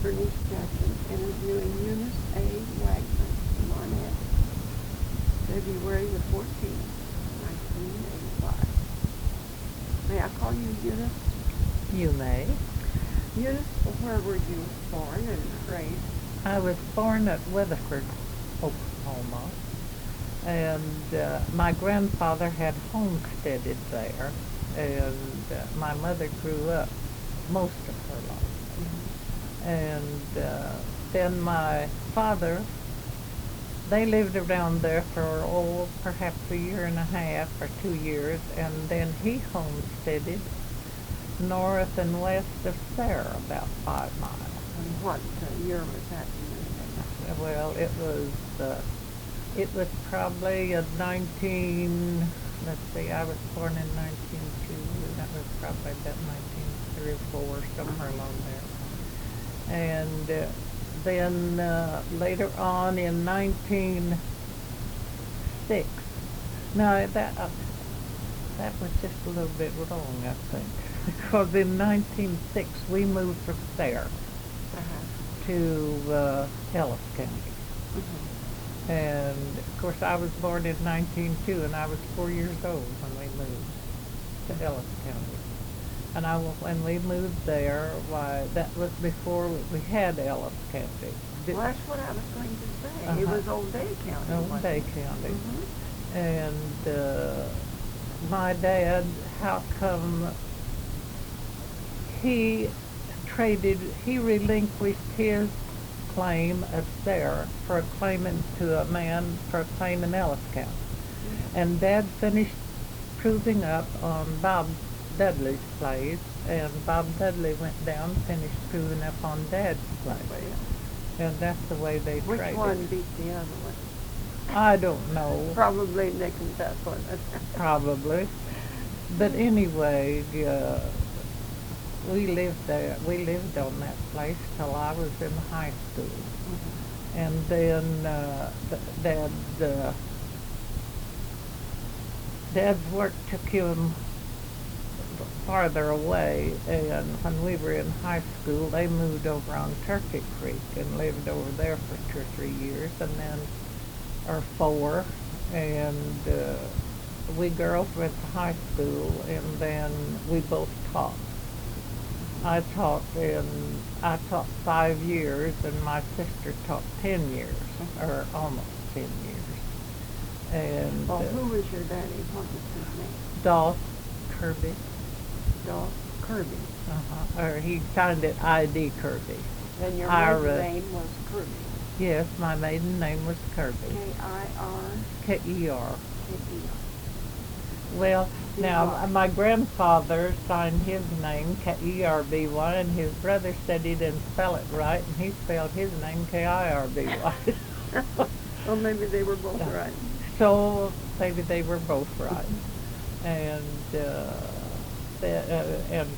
Berenice Jackson interviewing Eunice A. Wagnon from Monette, February the 14th, 1985. May I call you Eunice? You may. Eunice, where were you born and raised? I was born at Weatherford, Oklahoma, and my grandfather had homesteaded there, and my mother grew up most of her life. Mm-hmm. And then my father, they lived around there for, perhaps a year and a half or 2 years, and then he homesteaded north and west of there, about 5 miles. And what year was that? Well, it was probably a 19, let's see, I was born in 1902, that was probably about 1903 or 4, somewhere along there. And then later on in 1906, no, that was just a little bit wrong, I think, because in 1906 we moved from there to Ellis County. Mm-hmm. And of course I was born in 1902, and I was 4 years old when we moved to Ellis County. And when we moved there, why, that was before we had Ellis County. Well, that's what I was going to say. It was Old Day County. Old Day County. Mm-hmm. And my dad, how come he relinquished his claim as there for claiming to a man for a claim in Ellis County. Mm-hmm. And Dad finished proving up on Bob Dudley's place, and Bob Dudley went down and finished proving up on Dad's place. And that's the way they traded. Which one beat the other one? I don't know. Probably Nick and Beth one. Probably. But anyway, we lived there. We lived on that place till I was in high school. Mm-hmm. And then Dad's work took him farther away, and when we were in high school, they moved over on Turkey Creek and lived over there for 2 or 3 years, and then, or 4, and we girls went to high school, and then we both taught. I taught 5 years, and my sister taught 10 years, or almost 10 years. And well, who was your daddy? What was his name? Dolph Kirby. Dolph Kirby. Or he signed it I.D. Kirby. And your maiden name was Kirby? Yes, my maiden name was Kirby. K-I-R? K-E-R. K-E-R. Well, now, my grandfather signed his name K-E-R-B-Y, and his brother said he didn't spell it right, and he spelled his name K-I-R-B-Y. Well, maybe they were both right. So, maybe they were both right. And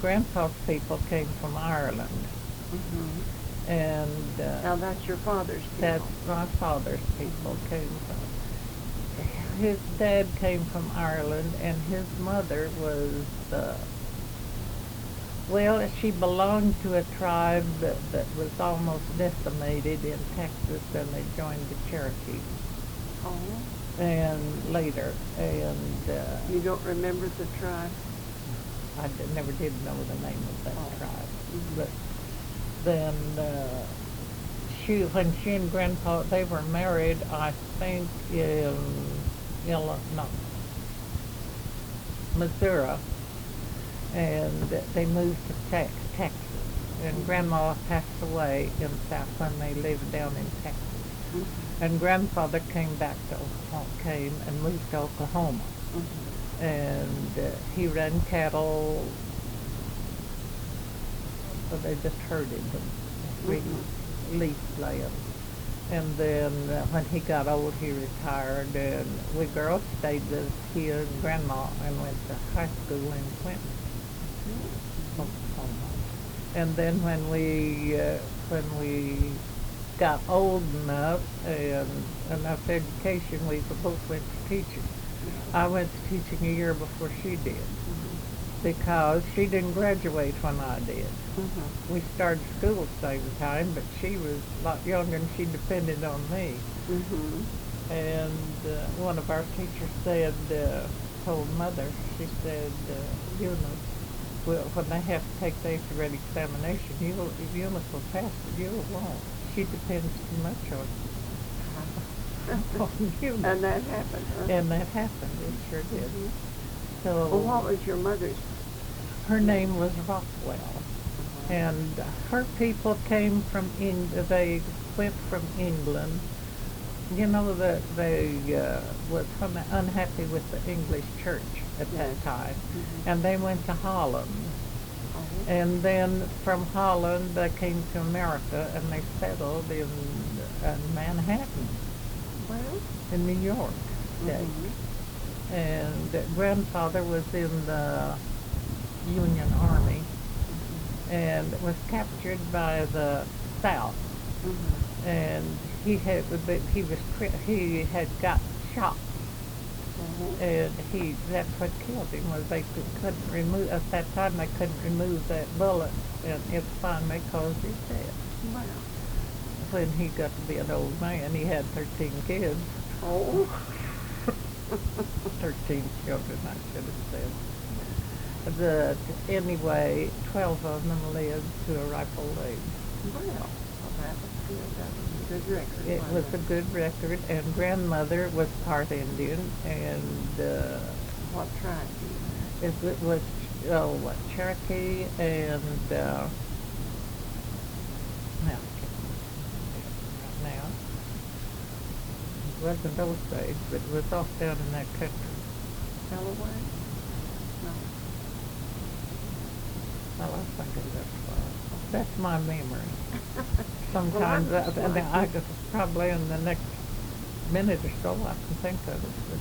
Grandpa's people came from Ireland. Mm-hmm. And now that's your father's people. That's my father's people came from. His dad came from Ireland, and his mother was, well, she belonged to a tribe that was almost decimated in Texas, and they joined the Cherokees. Oh. And later, and... you don't remember the tribe? I never did know the name of that tribe. Mm-hmm. But then, when she and Grandpa, they were married, I think, in Missouri, and they moved to Texas, and Grandma passed away in South when they lived down in Texas. Mm-hmm. And Grandfather came back to Oklahoma, and moved to Oklahoma. Mm-hmm. And he ran cattle, so they just herded them, leased land. And then when he got old, he retired, and we girls stayed with he and Grandma and went to high school in Clinton, Oklahoma. And then when we got old enough and enough education, we both went to teaching. I went to teaching a year before she did. because she didn't graduate when I did. Mm-hmm. We started school at the same time, but she was a lot younger and she depended on me. Mm-hmm. And one of our teachers said, told Mother, she said, Eunice, well, when they have to take the 8th grade examination, if Eunice will pass it, you won't. She depends too much on Eunice. And that happened, huh? And that happened, it sure did. Mm-hmm. So Well, what was your mother's? her name was Rockwell. And her people came from they went from England. You know, that they was unhappy with the English church at that time. Mm-hmm. And they went to Holland. Uh-huh. And then from Holland they came to America and they settled in Manhattan, Well, in New York. Okay. mm-hmm. And grandfather was in the Union Army and was captured by the South. Mm-hmm. And he had got shot, Mm-hmm. and that's what killed him. Was they couldn't remove at that time they couldn't remove that bullet, and it finally caused his death. Wow. When he got to be an old man, he had 13 kids. Oh. 13 children, I should have said. Anyway, 12 of them lived to a ripe old age. Well, that was good. That was a good record. It was a good record, and grandmother was part Indian, and What tribe do you have? it was Cherokee and now I can't remember right now. It wasn't those days, but it was off down in that country. Delaware? No. Well, I think that's my memory. Sometimes Well, I could probably in the next minute or so I can think of it, but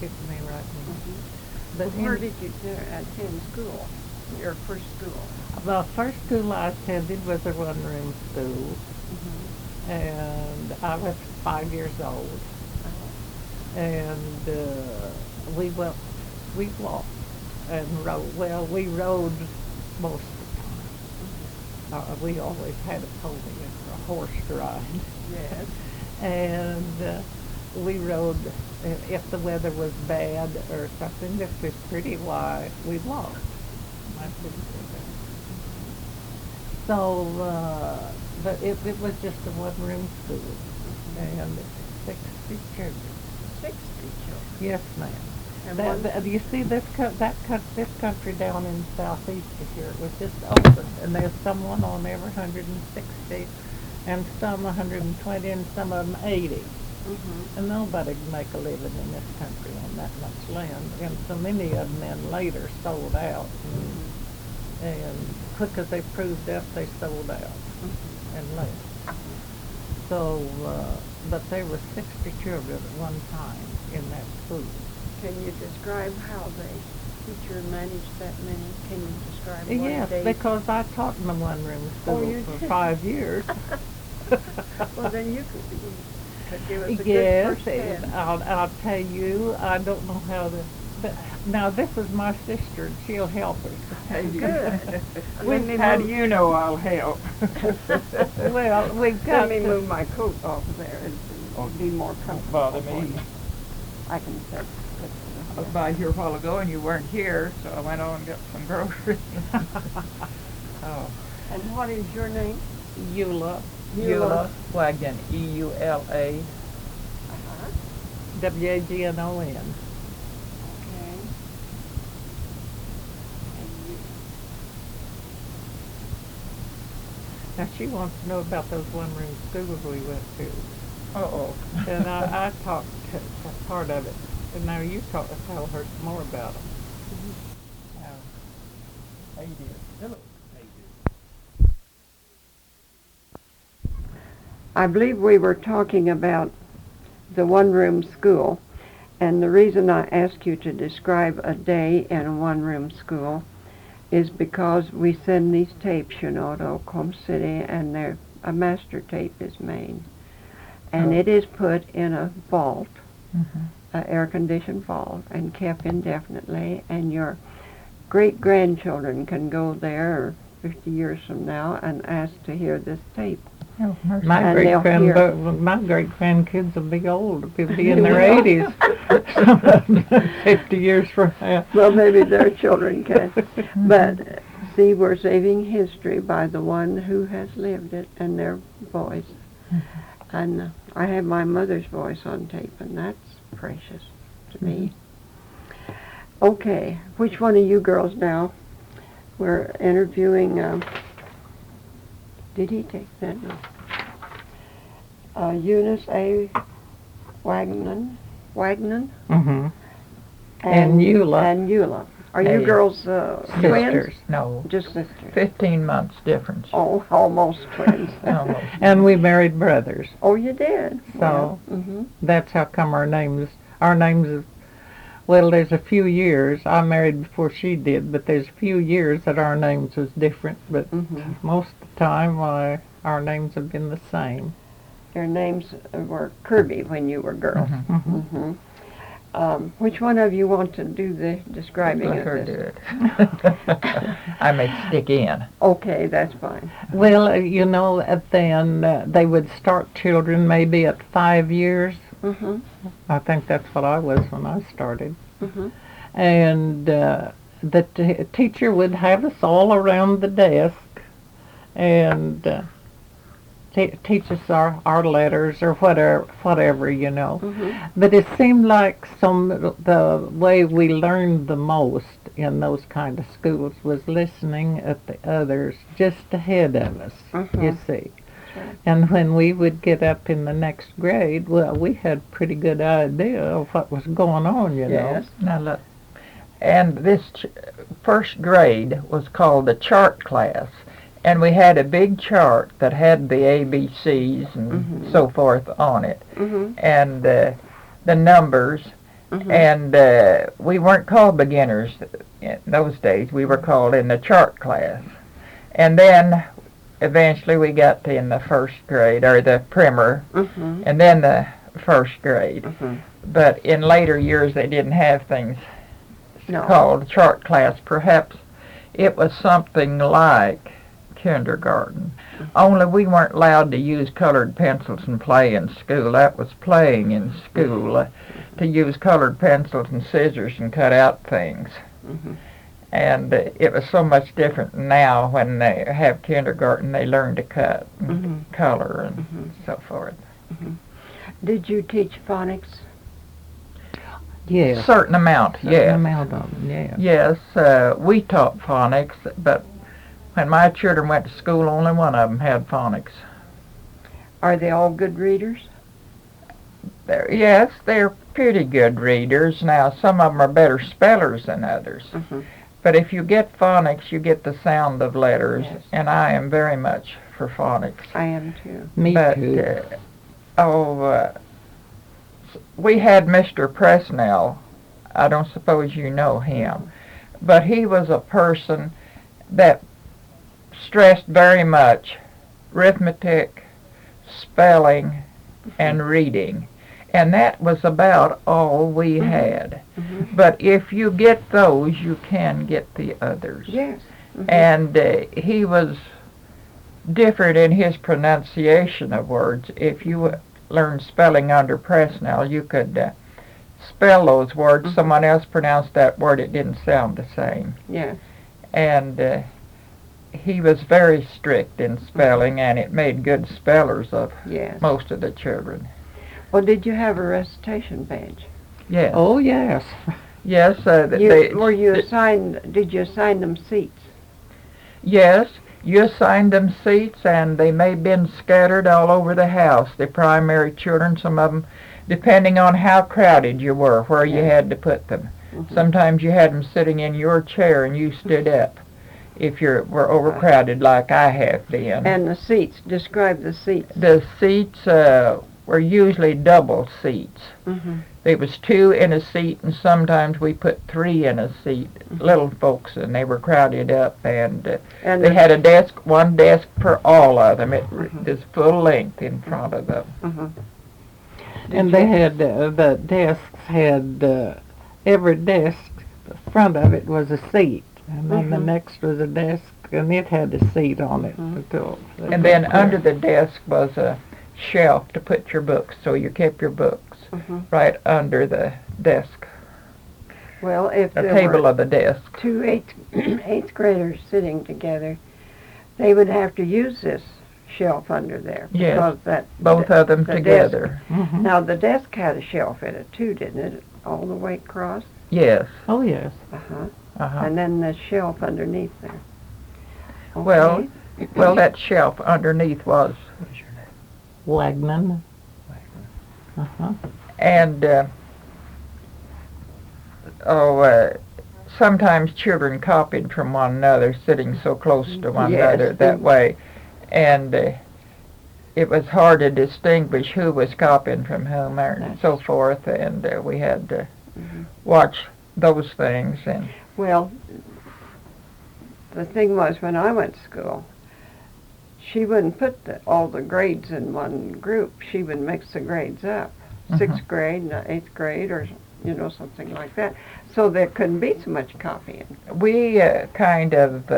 it's me right now. Mm-hmm. But Where did you attend school? Your first school? The first school I attended was a one-room school, Mm-hmm. and I was 5 years old, and we walked and rode. Well, we rode most of the time. We always had a pony or a horse to ride. Yes. And we rode, if the weather was bad or something that was pretty, why, we walked. My sister did. So, but it was just a one-room school, and 60 children. 60 children? Yes, ma'am. And You see this country down in the southeast of here, it was just open, and there's someone on every 160, and some 120, and some of them 80. Mm-hmm. And nobody can make a living in this country on that much land, and so many of them then later sold out, and quick as they proved up, they sold out and left. So, but there were 60 children at one time in that school. Can you describe how the teacher managed that many? Can you describe what Yes, day? because I taught in a one-room school you for did? 5 years. Well, then you could give us a Yes, good first hand. I'll tell you, I don't know how to, but now this is my sister, and she'll help us. Good. How do you know I'll help? Well, we've got Let me to, move my coat off there and be more comfortable. Bother for me. you. I can sit. I was by here a while ago and you weren't here, so I went on and got some groceries. oh, And what is your name? Eula, Eula Wagnon, E-U-L-A. Uh-huh. W-A-G-N-O-N. Okay. And you. Now she wants to know about those one-room schools we went to. Uh-oh. And I talked to part of it. And now you tell her some more about them. How you doing? Hello. I believe we were talking about the one-room school, and the reason I ask you to describe a day in a one-room school is because we send these tapes, you know, to Oklahoma City, and a master tape is made. And it is put in a vault, air-conditioned fall and kept indefinitely, and your great-grandchildren can go there 50 years from now and ask to hear this tape. Oh, mercy. My And great they'll hear- grandkids will be old. They'll be in They their will. 80s. Some of them 50 years from now. Well, maybe their children can. But see, we're saving history by the one who has lived it and their voice. And I have my mother's voice on tape, and that's precious to me. Okay, which one of you girls now? We're interviewing, did he take that? No. Eunice A. Wagnon, Mm-hmm. And Eula. And Eula. Are you Hey. girls Sisters. twins? No, Just sisters. 15 months difference. Oh, almost twins. Almost. And we married brothers. Oh, you did? So- Mm-hmm. That's how come our names, well, there's a few years. I married before she did, but there's a few years that our names was different. But Mm-hmm. most of the time, our names have been the same. Your names were Kirby when you were girls. Mhm. Mm-hmm. Which one of you want to do the describing Let of her this? do it. I may stick in. Okay, that's fine. Well, then they would start children maybe at 5 years. Mm-hmm. I think that's what I was when I started. Mm-hmm. And the teacher would have us all around the desk and teach us our letters or whatever. Mm-hmm. But it seemed like the way we learned the most in those kind of schools was listening at the others just ahead of us, you see. Right. And when we would get up in the next grade, well, we had a pretty good idea of what was going on, you know. Yes. Now look, and this first grade was called the chart class, and we had a big chart that had the ABCs and so forth on it, Mm-hmm. and the numbers, and we weren't called beginners in those days. We were called in the chart class, and then eventually we got in the first grade, or the primer, Mm-hmm. and then the first grade. Mm-hmm. But in later years they didn't have things No. called chart class. Perhaps it was something like kindergarten. Only we weren't allowed to use colored pencils and play in school. That was playing in school, to use colored pencils and scissors and cut out things. Mm-hmm. And it was so much different now. When they have kindergarten, they learn to cut and color and so forth. Did you teach phonics? Yes. Certain amount, Certain yes. amount of them, yeah. Yes, we taught phonics, but when my children went to school, only one of them had phonics. Are they all good readers? Yes, they're pretty good readers. Now, some of them are better spellers than others. Mm-hmm. But if you get phonics, you get the sound of letters, Yes. and I am very much for phonics. I am too. Me But, too. we had Mr. Presnell. I don't suppose you know him. But he was a person that stressed very much arithmetic, spelling, and reading. And that was about all we had. Mm-hmm. But if you get those, you can get the others. Yes. Mm-hmm. And he was different in his pronunciation of words. If you learned spelling under Presnell, you could spell those words. Someone else pronounced that word, it didn't sound the same. Yes. And he was very strict in spelling, and it made good spellers of Yes. most of the children. Well, did you have a recitation badge? Yes. Oh, yes. Yes. Did you assign them seats? Yes. You assigned them seats, and they may have been scattered all over the house, the primary children, some of them, depending on how crowded you were, where you had to put them. Mm-hmm. Sometimes you had them sitting in your chair and you stood up if you were overcrowded like I have been. And the seats, describe the seats. The seats were usually double seats. Mm-hmm. There was 2 in a seat, and sometimes we put 3 in a seat, little folks, and they were crowded up, and they had a desk, one desk for all of them. It was full length in front of them. Mm-hmm. And they had, the desks had, every desk, the front of it was a seat. And then the next was a desk, and it had a seat on it. And then under the desk was a shelf to put your books, so you kept your books right under the desk, Well, if the there table were of the desk. two eighth graders sitting together, they would have to use this shelf under there. Yes, Because that both of them the together. Desk, now, the desk had a shelf in it too, didn't it? All the way across? Yes. Oh, yes. Uh-huh. Uh-huh. And then the shelf underneath there. Okay. Well, that shelf underneath was. Wagnon. Uh-huh. And sometimes children copied from one another, sitting so close to one another that way, and it was hard to distinguish who was copying from whom and so forth, and we had to watch those things. And well, the thing was, when I went to school, she wouldn't put all the grades in one group. She would mix the grades up. 6th grade and 8th grade, or something like that, so there couldn't be so much copying. We kind of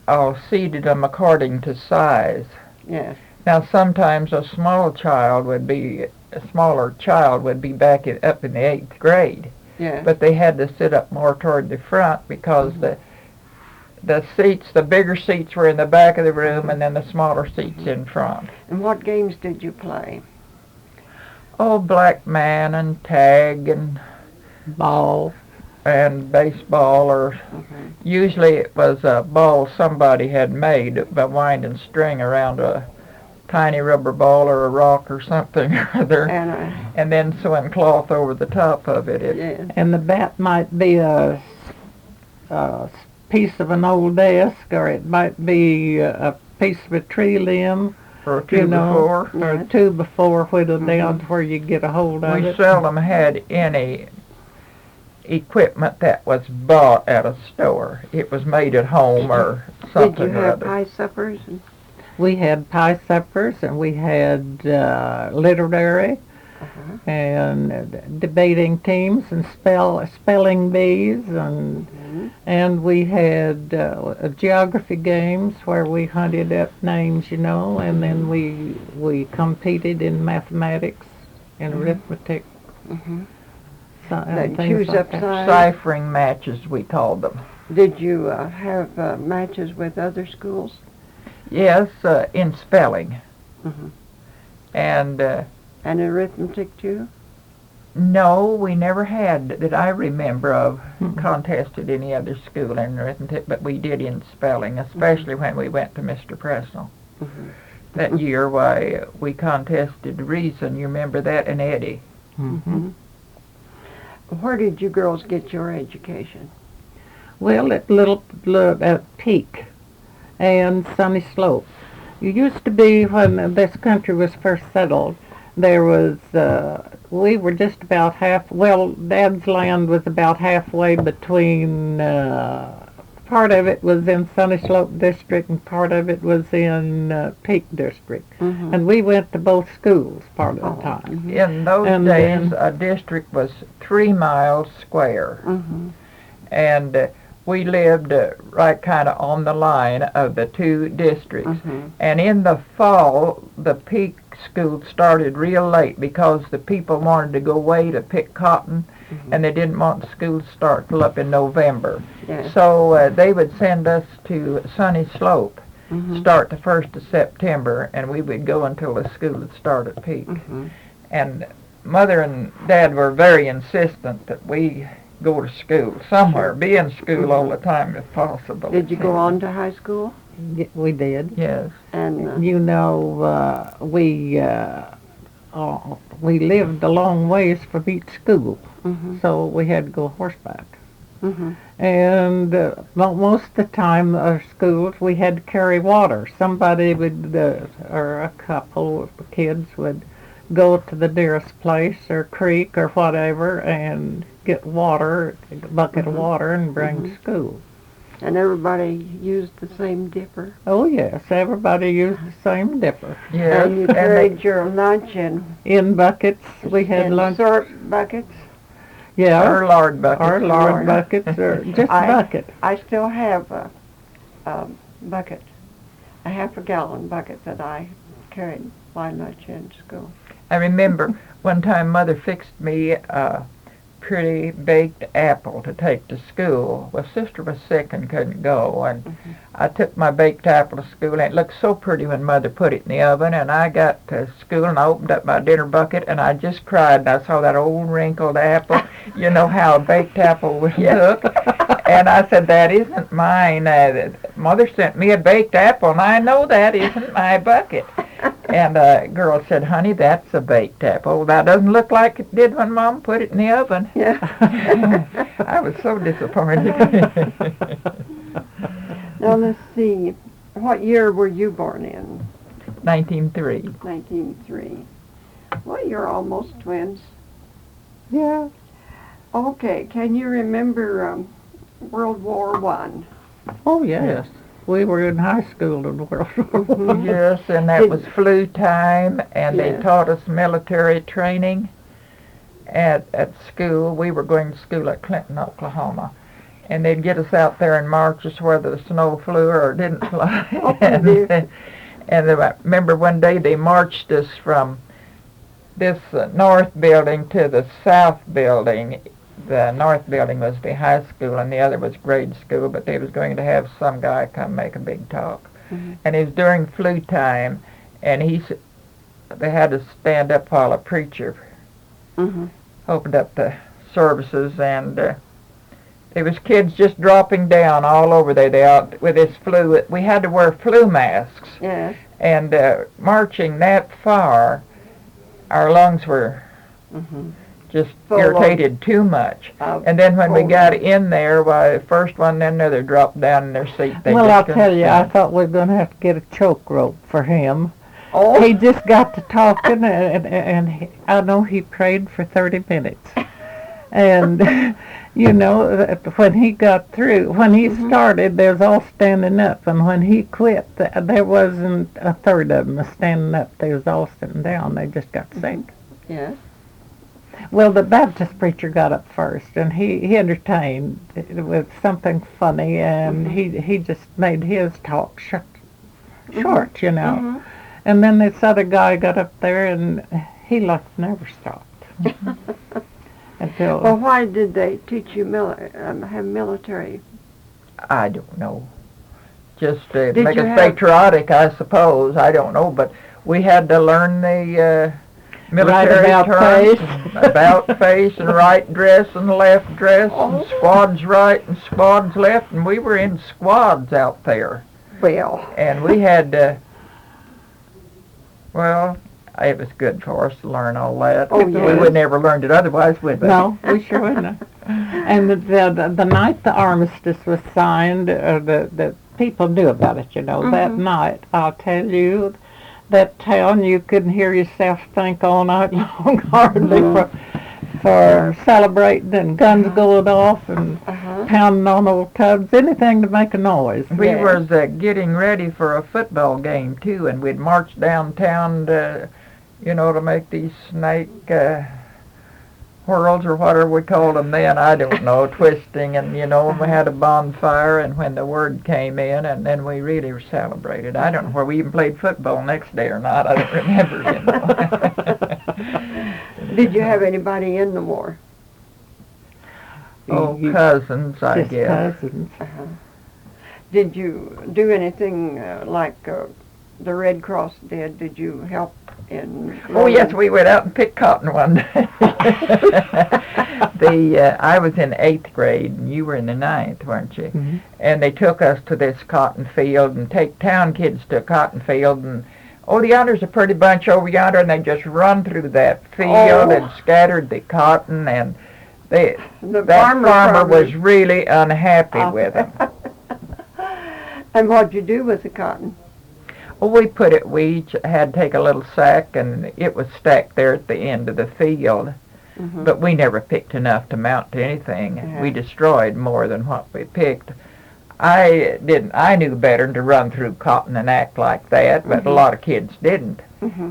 all seated them according to size. Yes. Now sometimes a smaller child would be back up in the 8th grade, Yes. but they had to sit up more toward the front because the seats, the bigger seats were in the back of the room, and then the smaller seats in front. And what games did you play? Oh, black man and tag and Ball. and baseball, or usually it was a ball somebody had made by winding string around a tiny rubber ball or a rock or something or other, and then sewing cloth over the top of it. And the bat might be a piece of an old desk, or it might be a piece of a tree limb, or two before. Or a two before, whittled down to where you get a hold of it. We seldom had any equipment that was bought at a store. It was made at home or something. Did you have pie suppers? We had pie suppers, and we had literary and debating teams and spelling bees, and we had geography games where we hunted up names, and then we competed in mathematics and arithmetic. Then choose up ciphering matches, we called them. Did you have matches with other schools? Yes, in spelling. And arithmetic too? No, we never had, that I remember of, contested any other school in arithmetic, but we did in spelling, especially when we went to Mr. Presnell. That year, why, we contested reason, you remember that, and Eddie. Where did you girls get your education? Well, at Peak and Sunny Slope. You used to be, when this country was first settled, there was, we were just about Dad's land was about halfway between, part of it was in Sunny Slope District and part of it was in Peak District. And we went to both schools part of the time. In those days, a district was 3 miles square. And we lived right kind of on the line of the two districts. And in the fall, the Peak school started real late because the people wanted to go away to pick cotton, and they didn't want the school to start till up in November. So they would send us to Sunny Slope, start the 1st of September, and we would go until the school would start at Peak. And Mother and Dad were very insistent that we go to school somewhere, be in school all the time if possible. Did you go on to high school? We did. Yes. And we lived a long ways from each school, so we had to go horseback. And most of the time, our schools, we had to carry water. Somebody would, or a couple of kids would go to the nearest place or creek or whatever and get water, a bucket of water, and bring to school. And everybody used the same dipper. Oh, yes, everybody used the same dipper. Yes, And you and carried your lunch In buckets, we had in lunch. syrup buckets. Yeah, our lard bucket. or lard buckets, or just bucket. I still have a bucket, a half-a-gallon bucket that I carried my lunch in school. I remember one time Mother fixed me a pretty baked apple to take to school. Well, Sister was sick and couldn't go, and I took my baked apple to school, and it looked so pretty when Mother put it in the oven, and I got to school, and I opened up my dinner bucket, and I just cried, and I saw that old wrinkled apple. You know how a baked apple would look. And I said, that isn't mine. Mother sent me a baked apple, and I know that isn't my bucket. And a girl said, honey, that's a baked apple. Well, that doesn't look like it did when Mom put it in the oven. Yeah. I was so disappointed. Now let's see. What year were you born in? 1903. 1903. Well, you're almost twins. Yeah. Okay, can you remember World War I? Oh, yes. We were in high school in World War I. Yes, and that was flu time, and they Yes. taught us military training at school. We were going to school at Clinton, Oklahoma, and they'd get us out there and march us whether the snow flew or didn't fly. Oh, dear. And I remember one day they marched us from this north building to the south building. The north building was the high school and the other was grade school, but they was going to have some guy come make a big talk. And it was during flu time, and they had to stand up while a preacher opened up the services, and there was kids just dropping down all over there. They out with this flu. We had to wear flu masks. Yes. And marching that far, our lungs were just Full irritated too much. And then when we got in there, why, the first one then another dropped down in their seat. Well, I'll tell you, I thought we were going to have to get a choke rope for him. Oh. He just got to talking, and I know he prayed for 30 minutes. And, you know, when he got through, when he started, they was all standing up. And when he quit, there wasn't a third of them standing up. They was all sitting down. They just got sick. Yes. Well, the Baptist preacher got up first, and he entertained with something funny, and he just made his talk short, you know. And then this other guy got up there, and he like never stopped. Until, Well, why did they teach you have military? I don't know. Just to Did make you us have- patriotic, I suppose. I don't know, but we had to learn the military Right about terms, face. and about face, and right dress and left dress, and squads right and squads left, and we were in squads out there. Well. And we had, well, it was good for us to learn all that. Oh, We yes. would never learned it otherwise, would we? no, we sure wouldn't. And the night the armistice was signed, the people knew about it, you know. That night, I'll tell you, that town, you couldn't hear yourself think all night long, hardly, for celebrating and guns going off and pounding on old tubs, anything to make a noise. We was getting ready for a football game, too, and we'd march downtown to, you know, to make these snake whirls or whatever we called them then, I don't know, twisting, and, you know, we had a bonfire, and when the word came in, and then we really celebrated. I don't know where we even played football next day or not. I don't remember, you know. Did you have anybody in the war? Oh, cousins, I Just guess. cousins. Did you do anything like the Red Cross did? Did you help in... Oh, yes, we went out and picked cotton one day. I was in 8th grade, and you were in the 9th, weren't you? And they took us to this cotton field, and take town kids to a cotton field, and yonder's a pretty bunch over yonder, and they just run through that field and scattered the cotton, and that farmer was really unhappy with them. And what'd you do with the cotton? Well, we each had to take a little sack, and it was stacked there at the end of the field. But we never picked enough to mount to anything. We destroyed more than what we picked. I knew better than to run through cotton and act like that, but a lot of kids didn't.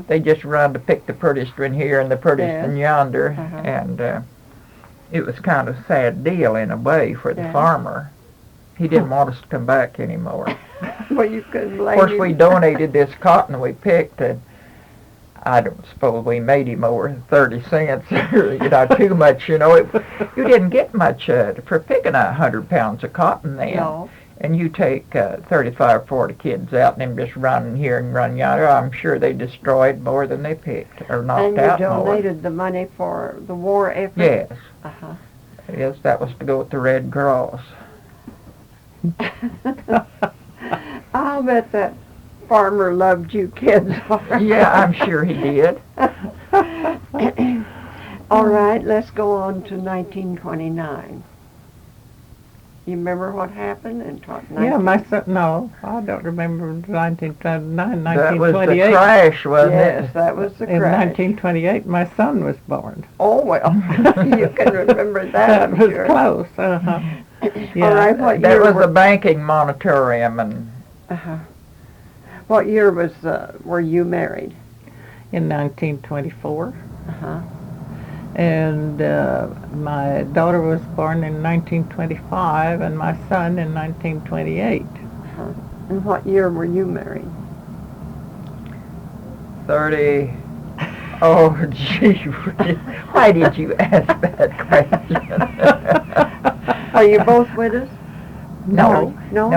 They just run to pick the prettiest one here and the prettiest one yonder, and it was kind of a sad deal in a way for the farmer. He didn't want us to come back anymore. Well, you couldn't blame Of course, him. we donated this cotton we picked, and I don't suppose we made him over 30 cents, too much, you didn't get much for picking 100 pounds of cotton then. No. And you take 35, 40 kids out and them just run here and run yonder, I'm sure they destroyed more than they picked, or knocked out more. And you donated the money for the war effort? Yes. Uh-huh. Yes, that was to go with the Red Cross. I'll bet that farmer loved you kids. Yeah, I'm sure he did. All right, let's go on to 1929. You remember what happened in Yeah, my son, no, I don't remember 1929, That was the 1928. crash, wasn't Yes, it? that was the In crash. 1928, my son was born. Oh, well, you can remember that, That I'm was sure. close, Yeah. All right, what That year was were, a banking moratorium, and what year was were you married? In 1924. Uh-huh. And my daughter was born in 1925, and my son in 1928. And what year were you married? 30. Oh, gee, why did you ask that question? Are you both with us? No, No,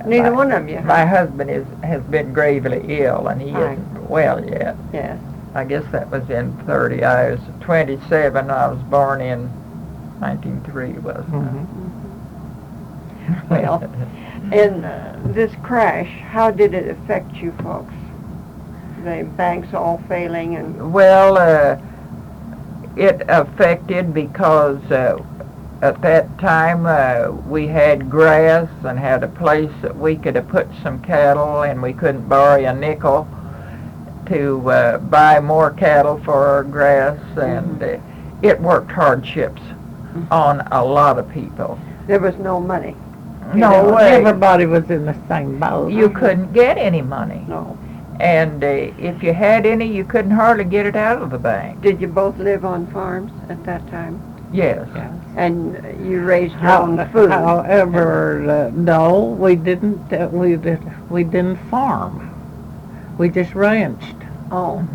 neither one of you. My husband has been gravely ill, and he Right. isn't well yet. Yes. I guess that was in 30. I was 27. I was born in 1903, wasn't Well, and this crash, how did it affect you folks? The banks all failing and... Well, it affected because at that time we had grass and had a place that we could have put some cattle, and we couldn't borrow a nickel to buy more cattle for our grass, and it worked hardships on a lot of people. There was no money. No way. Everybody was in the same boat. You couldn't get any money. No. And if you had any, you couldn't hardly get it out of the bank. Did you both live on farms at that time? Yes. And you raised your own food? However, no, we didn't. We didn't farm. We just ranched. Oh.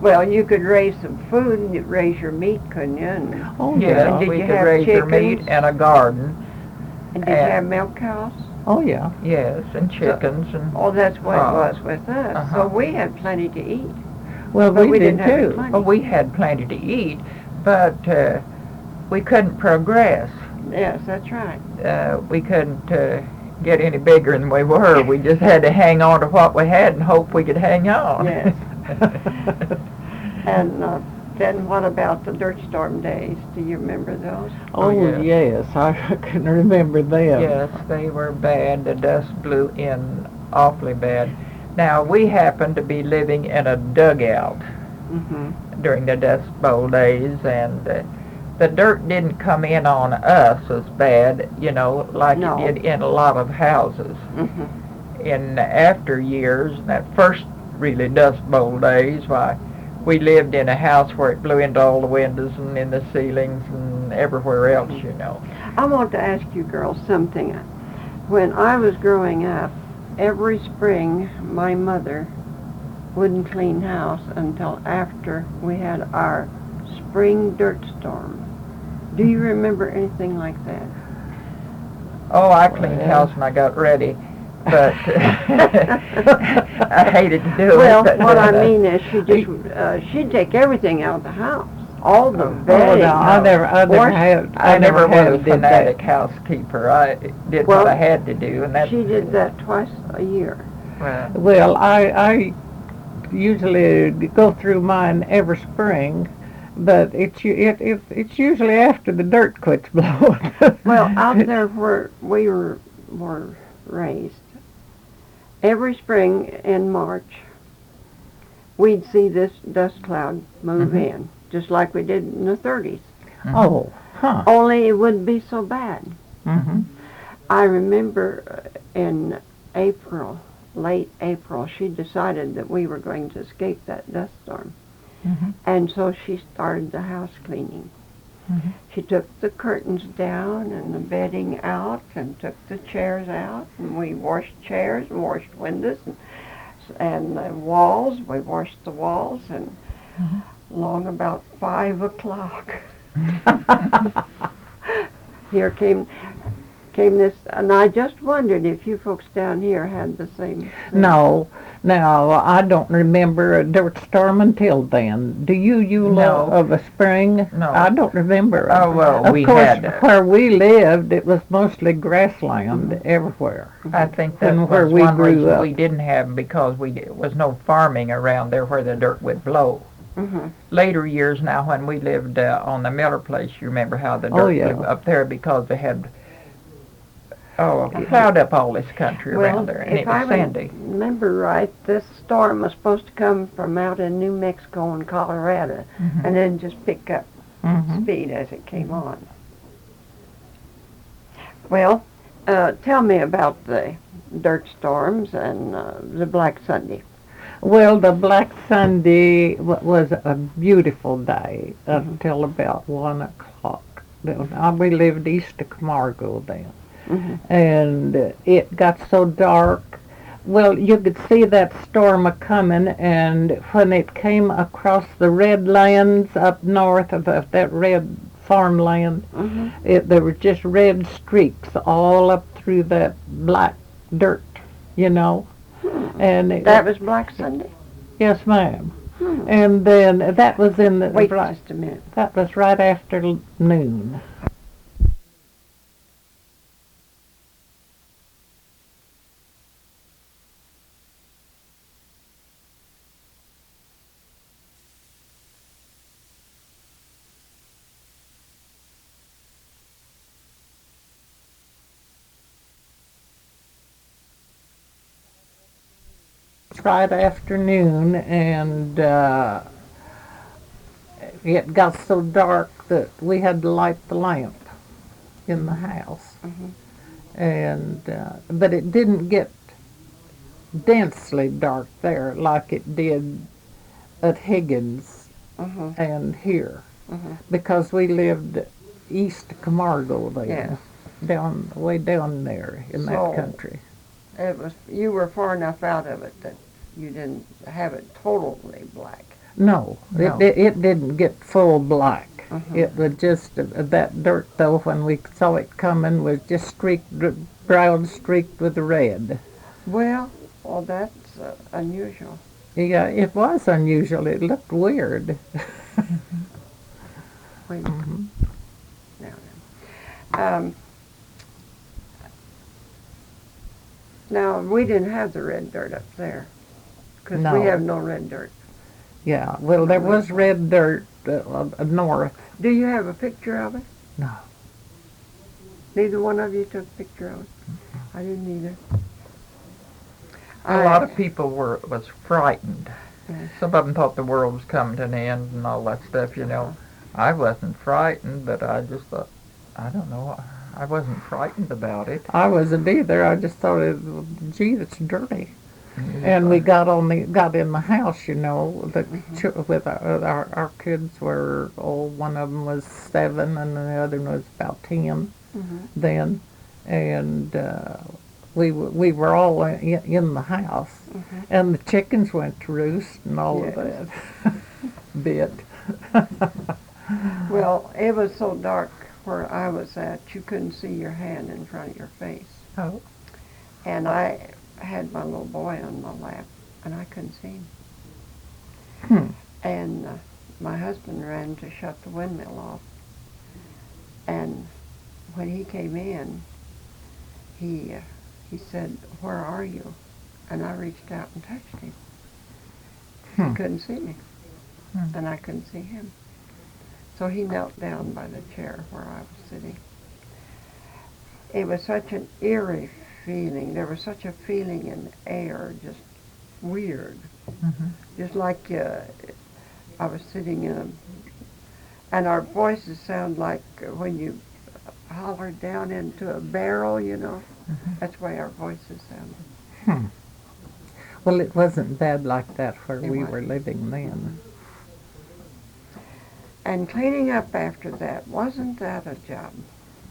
Well, you could raise some food and you'd raise your meat, couldn't you? And, Oh Yeah, Did we you could have raise your meat chickens? and a garden. and did you have milk cows? Oh yeah. Yes, and chickens and... Oh, that's what it Oh. was with us. Uh-huh. So we had plenty to eat. Well, But we did didn't have too. plenty. Well, we had plenty to eat, but we couldn't progress. Yes, that's right. We couldn't get any bigger than we were. We just had to hang on to what we had and hope we could hang on. Yes. And then what about the dirt storm days? Do you remember those? Oh yeah. yes, I can remember them. Yes, they were bad. The dust blew in awfully bad. Now, we happened to be living in a dugout during the Dust Bowl days, and the dirt didn't come in on us as bad, like No. it did in a lot of houses. In after years, that first really Dust Bowl days, why, we lived in a house where it blew into all the windows and in the ceilings and everywhere else, I want to ask you girls something. When I was growing up, every spring my mother wouldn't clean house until after we had our spring dirt storm. Do you remember anything like that? Oh, I cleaned house when I got ready, but I hated to do Well, it. what I mean is she'd take everything out of the house. All the Oh bedding. no, I never had. I never was a did that. fanatic housekeeper. I did Well, what I had to do, and that's... She did that twice a year. Well, I usually go through mine every spring, but it's usually after the dirt quits blowing. Well, out there where we were raised, every spring in March, we'd see this dust cloud move in, just like we did in the 30s. Oh, huh. Only it wouldn't be so bad. I remember in April, late April, she decided that we were going to escape that dust storm. Mhm. And so she started the house cleaning. Mhm. She took the curtains down and the bedding out and took the chairs out, and we washed chairs and washed windows and the walls. We washed the walls, and Mhm. long about 5 o'clock, here came this, and I just wondered if you folks down here had the same thing. No, now I don't remember a dirt storm until then. Do you, Eula, No. of a spring? No. I don't remember. Oh, well, of we course, had. where we lived, it was mostly grassland everywhere. I think that And where was we one grew reason up. we didn't have them, because there was no farming around there where the dirt would blow. Mm-hmm. Later years now, when we lived on the Miller place, you remember how the dirt Oh, yeah. blew up there because they had plowed up all this country around there, and it if I was sandy. remember right, this storm was supposed to come from out in New Mexico and Colorado, Mhm. and then just pick up Mhm. speed as it came on. Well, tell me about the dirt storms and the Black Sunday. Well, the Black Sunday was a beautiful day until about 1 o'clock. We lived east of Camargo then. Mm-hmm. And it got so dark. Well, you could see that storm a-coming, and when it came across the red lands up north of that red farmland, Mm-hmm. there were just red streaks all up through that black dirt, you know. And That was Black Sunday? yes, ma'am. Hmm. And then that was in the Wait just a minute. that was right after noon. Right afternoon, and it got so dark that we had to light the lamp in the house. Mm-hmm. And but it didn't get densely dark there like it did at Higgins Mm-hmm. and here, Mm-hmm. because we lived east of Camargo then, Yes. way down there in So- that country. You were far enough out of it that you didn't have it totally black. No, No. it didn't get full black. Mhm. It was just that dirt, though, when we saw it coming, was just brown streaked with red. Well, that's unusual. Yeah, it was unusual. It looked weird. Wait, Mhm. now, we didn't have the red dirt up there, because No. we have no red dirt. Yeah, well, there was red dirt north. Do you have a picture of it? No. Neither one of you took a picture of it? I didn't either. A lot of people was frightened. Yes. Some of them thought the world was coming to an end and all that stuff, you know. I wasn't frightened, but I just thought, I don't know, I wasn't frightened about it. I wasn't either. I just thought, gee, it's dirty. And we got in the house, you know, with our kids were, one of them was 7 and the other one was about 10 Mm-hmm. then, and we were all in the house, Mm-hmm. and the chickens went to roost and all of Yes. that bit. Well, it was so dark where I was at, you couldn't see your hand in front of your face. Oh. And I had my little boy on my lap, and I couldn't see him. Hmm. And my husband ran to shut the windmill off. And when he came in, he said, "Where are you?" And I reached out and touched him. He couldn't see me, and I couldn't see him. So he knelt down by the chair where I was sitting. It was such an eerie feeling. There was such a feeling in the air, just weird. Mhm. Just like I was sitting in a... And our voices sound like when you hollered down into a barrel, you know. Mhm. That's the way our voices sounded. Hmm. Well, it wasn't bad like that where It we were wasn't. living then. And cleaning up after that, wasn't that a job?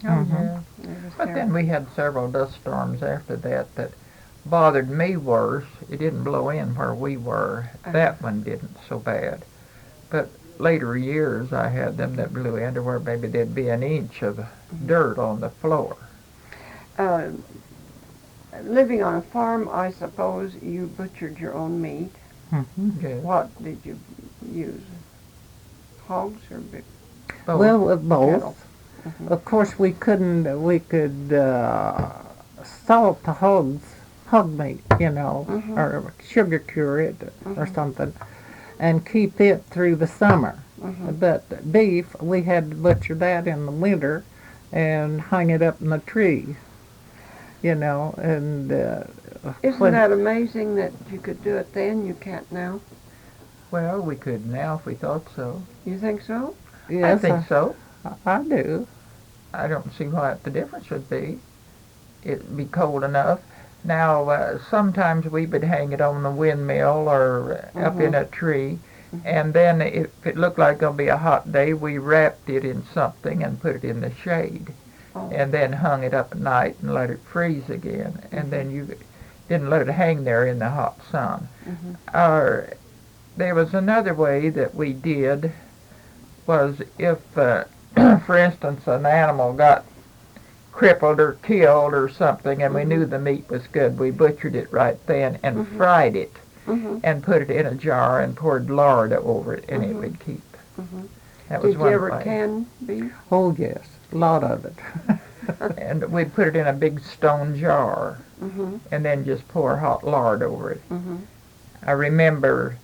Oh, Mhm. yeah. It was But then terrible. we had several dust storms after that that bothered me worse. It didn't blow in where we were. That one didn't so bad. But later years I had them that blew into where maybe there'd be an inch of dirt on the floor. Uh, living on a farm, I suppose you butchered your own meat. Mhm. Yes. What did you use? Hogs or big Both. Well, cattle? both. Mhm. Of course, we could salt the hog meat, you know, Mhm. or sugar cure it or Mhm. something, and keep it through the summer. Mhm. But beef, we had to butcher that in the winter and hang it up in the tree, you know, and Isn't when, that amazing that you could do it then? You can't now. Well, we could now if we thought so. You think so? I yes, think so. I do. I don't see what the difference would be. It'd be cold enough. Now, sometimes we would hang it on the windmill or up in a tree, and then if it looked like it'll be a hot day, we wrapped it in something and put it in the shade, Oh. and then hung it up at night and let it freeze again, and then you didn't let it hang there in the hot sun. Mhm. Or there was another way that we did was if, for instance, an animal got crippled or killed or something, and we knew the meat was good, we butchered it right then and fried it Mhm. and put it in a jar and poured lard over it, and it Mhm. would keep. Mhm. That was Did you one ever way. can beef? Oh, yes, a lot of it. And we'd put it in a big stone jar Mhm. and then just pour hot lard over it. Mhm. I remember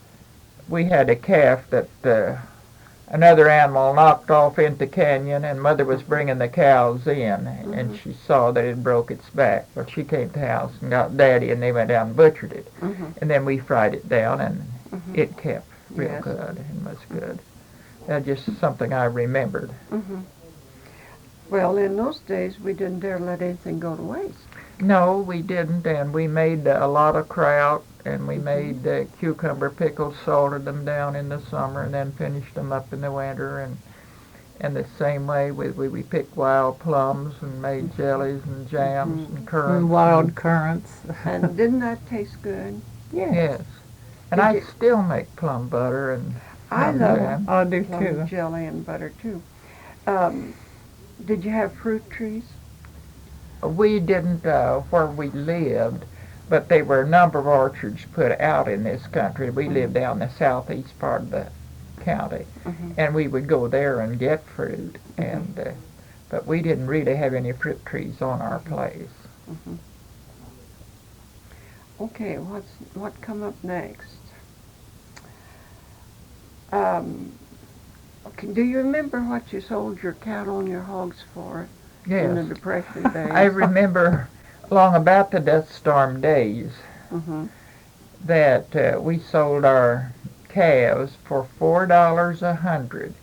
we had a calf that another animal knocked off into the canyon, and Mother was bringing the cows in, and she saw that it broke its back. But she came to the house and got Daddy, and they went down and butchered it. Mhm. And then we fried it down, and it kept real Yes. good and was good. That's just something I remembered. Mhm. Well, in those days, we didn't dare let anything go to waste. No, we didn't, and we made a lot of kraut, and we made cucumber pickles, salted them down in the summer, and then finished them up in the winter. And the same way we picked wild plums and made jellies and jams and currants. And wild currants. And didn't that taste good? Yes. And Did I you- still make plum butter and I plum love jam. I do plum too. jelly and butter too. Did you have fruit trees? We didn't where we lived, but there were a number of orchards put out in this country. We lived down the southeast part of the county, and we would go there and get fruit. And but we didn't really have any fruit trees on our place. Okay, what come up next? Okay, do you remember what you sold your cattle and your hogs for in the Yes, Depression days? I remember along about the dust storm days Mhm. that we sold our calves for $4 a hundred,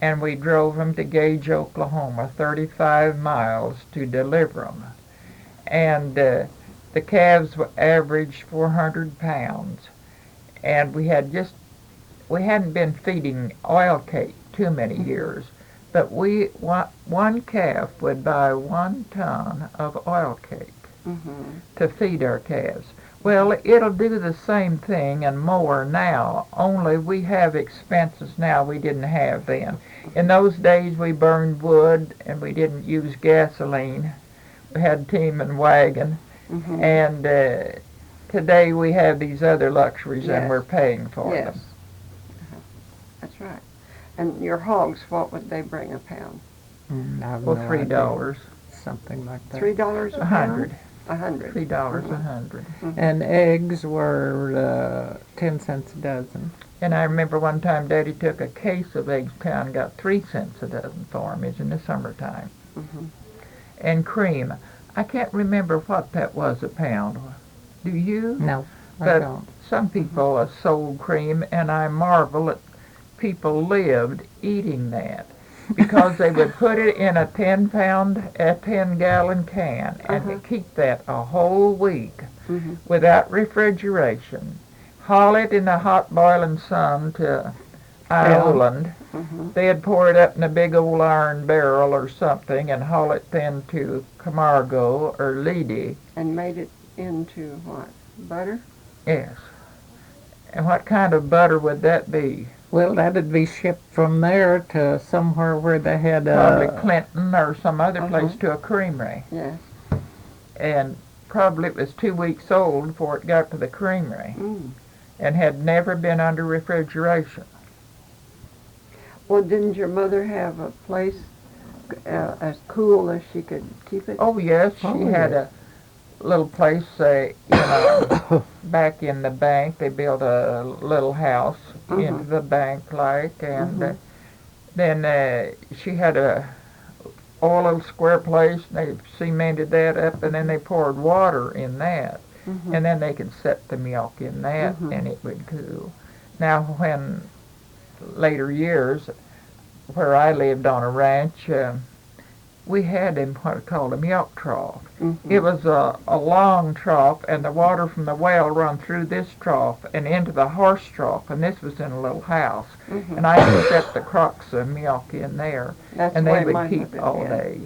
and we drove them to Gage, Oklahoma, 35 miles to deliver them. And the calves were averaged 400 pounds, and we hadn't been feeding oil cake too many years, but one calf would buy 1 ton of oil cake to feed our calves. Well, it'll do the same thing and more now, only we have expenses now we didn't have then. In those days we burned wood and we didn't use gasoline. We had team and wagon, and today we have these other luxuries and Yes. we're paying for Yes. them. That's right. And your hogs, what would they bring a pound? I have Well, no $3. idea. Something like that. $3 a A hundred. pound? 100. $3 a hundred. And eggs were 10 cents a dozen. And I remember one time Daddy took a case of eggs pound and got 3 cents a dozen for 'em. It's in the summertime. And cream. I can't remember what that was a pound. Do you? No, I But don't. some people sold cream, and I marvel that people lived eating that. because they would put it in a 10-gallon can and keep that a whole week without refrigeration. Haul it in the hot boiling sun to Ireland. They'd pour it up in a big old iron barrel or something and haul it then to Camargo or Leyte. And made it into what? Butter? Yes. And what kind of butter would that be? Well, that'd be shipped from there to somewhere where they had Probably Clinton or some other place to a creamery. Yes. And probably it was 2 weeks old before it got to the creamery and had never been under refrigeration. Well, didn't your mother have a place as cool as she could keep it? Oh, yes. She had a little place, back in the bank. They built a little house into the bank, and then she had a little square place, and they cemented that up, and then they poured water in that, and then they could set the milk in that, and it would cool. Now, when later years, where I lived on a ranch, we had what are called a milk trough. It was a long trough, and the water from the well run through this trough and into the horse trough, and this was in a little house. And I had set the crocks of milk in there, and they would keep all day.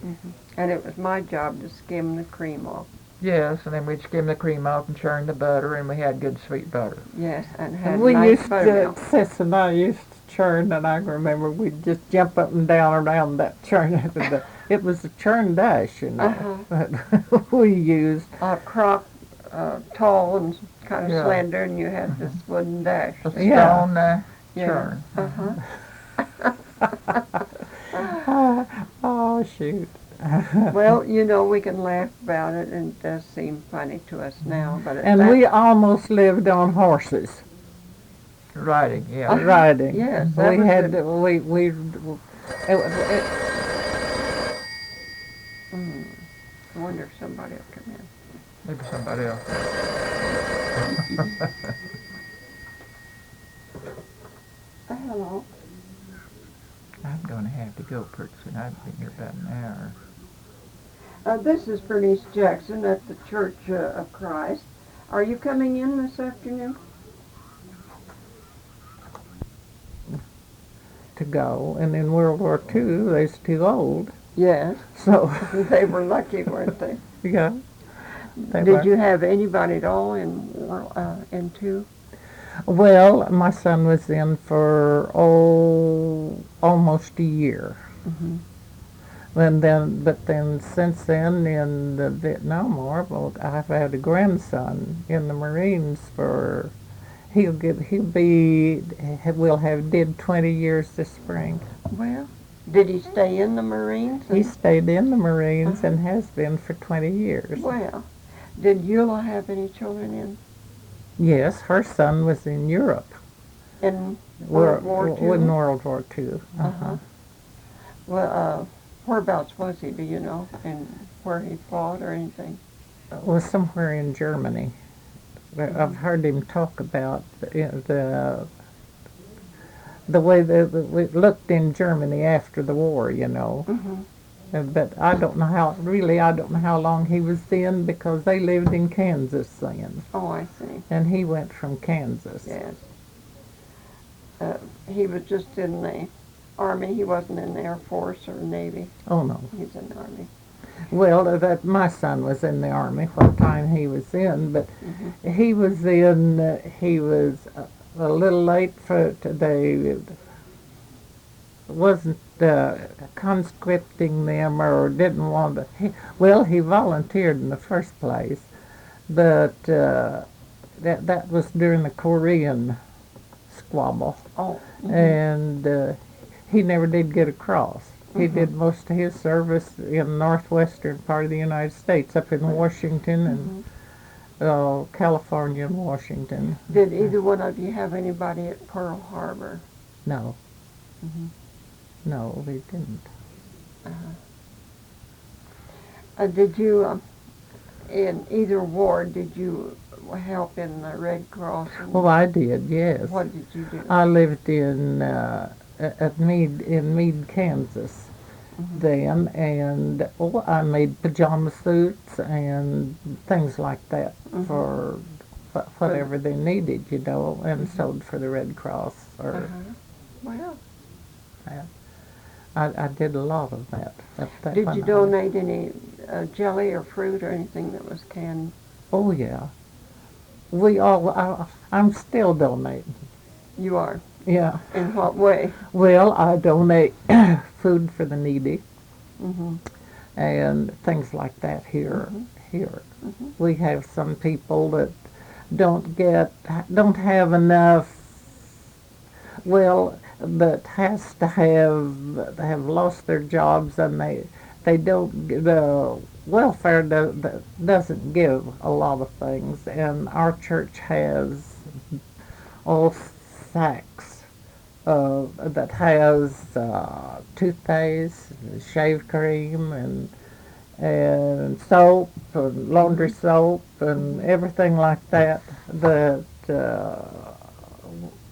And it was my job to skim the cream off. Yes, and then we'd skim the cream off and churn the butter, and we had good sweet butter. Yes, and had we nice used to, buttermilk. Sis and I used to churn, and I remember we'd just jump up and down around that churn. It was a churn dash, but we used A crock, tall and kind of slender, and you had this wooden dash. A stone churn. Oh, shoot. Well, we can laugh about it, and it does seem funny to us now. But we almost lived on horses. Riding, Riding. Yes, we had I wonder if somebody will come in. Maybe somebody else. Hello. I'm going to have to go pretty soon. I've been here about an hour. This is Berenice Jackson at the Church of Christ. Are you coming in this afternoon? to go, and in World War II they was too old. Yes. So They were lucky, weren't they? yeah. Did you have anybody at all in two? Well, my son was in for almost a year. But then since then in the Vietnam War, well, I've had a grandson in the Marines for. We'll have did 20 years this spring. Well, did he stay in the Marines? He stayed in the Marines and has been for 20 years. Well, did Eula have any children in? Yes, her son was in Europe. In World War II? In World War II. Well, whereabouts was he, do you know? And where he fought or anything? Was somewhere in Germany. I've heard him talk about the way that it looked in Germany after the war, you know. But I don't know how long he was in, because they lived in Kansas then. Oh, I see. And he went from Kansas. Yes. He was just in the Army. He wasn't in the Air Force or Navy. Oh, no. He's in the Army. Well, my son was in the Army what time he was in, but he was a little late for today. Wasn't conscripting them or didn't want to. He volunteered in the first place, but that was during the Korean squabble. Oh. And he never did get across. He did most of his service in the northwestern part of the United States, up in Washington and California and Washington. Did either one of you have anybody at Pearl Harbor? No. No, we didn't. Did you, in either war, did you help in the Red Cross? Well, I did, yes. What did you do? I lived in at Meade, in Meade, Kansas then, and I made pajama suits and things like that for whatever they needed, you know, and sewed for the Red Cross. Or Well, I did a lot of that. did you donate any jelly or fruit or anything that was canned? Oh yeah, I'm still donating. You are? Yeah. In what way? Well, I donate food for the needy Mm-hmm. and things like that here. Here, we have some people that don't have enough. Well, that has to have lost their jobs, and they don't, the welfare doesn't give a lot of things, and our church has all sacks that has toothpaste, shave cream, and soap, and laundry soap, and everything like that that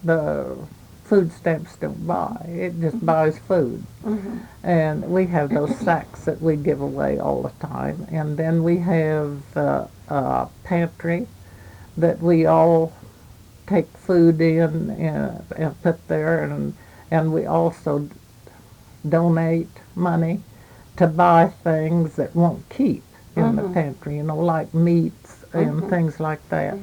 the food stamps don't buy. It just buys food. And we have those sacks that we give away all the time. And then we have a pantry that we all take food in and put there, and we also donate money to buy things that won't keep in the pantry, you know, like meats and things like that.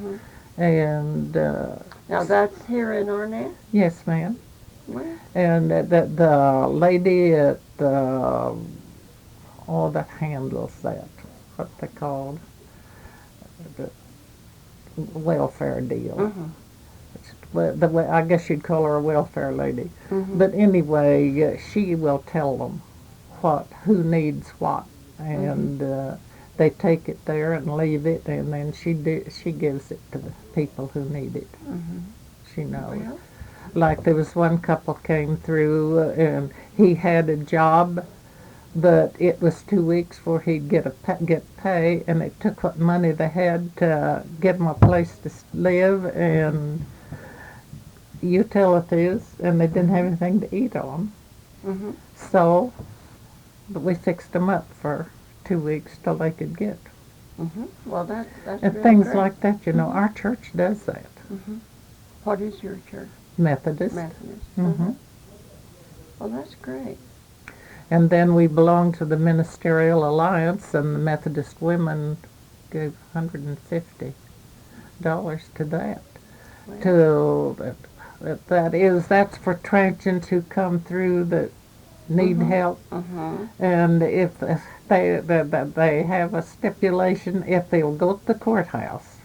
And now that's here in Arnett? yes, ma'am. Well, And the lady at that handles that, what they called, the welfare deal. The way, I guess you'd call her a welfare lady. But anyway, she will tell them who needs what, and they take it there and leave it, and then she gives it to the people who need it. She knows. well, Like there was one couple came through, and he had a job, but it was 2 weeks before he'd get pay, and it took what money they had to give him a place to live and utilities, and they didn't have anything to eat on. So we fixed them up for 2 weeks till they could get. well, that's And really things great. like that, you know, our church does that. What is your church? Methodist. Methodist. Well, that's great. And then we belong to the Ministerial Alliance, and the Methodist women gave $150 to that. Well, That's for transients who come through that need help. And if they have a stipulation, if they'll go to the courthouse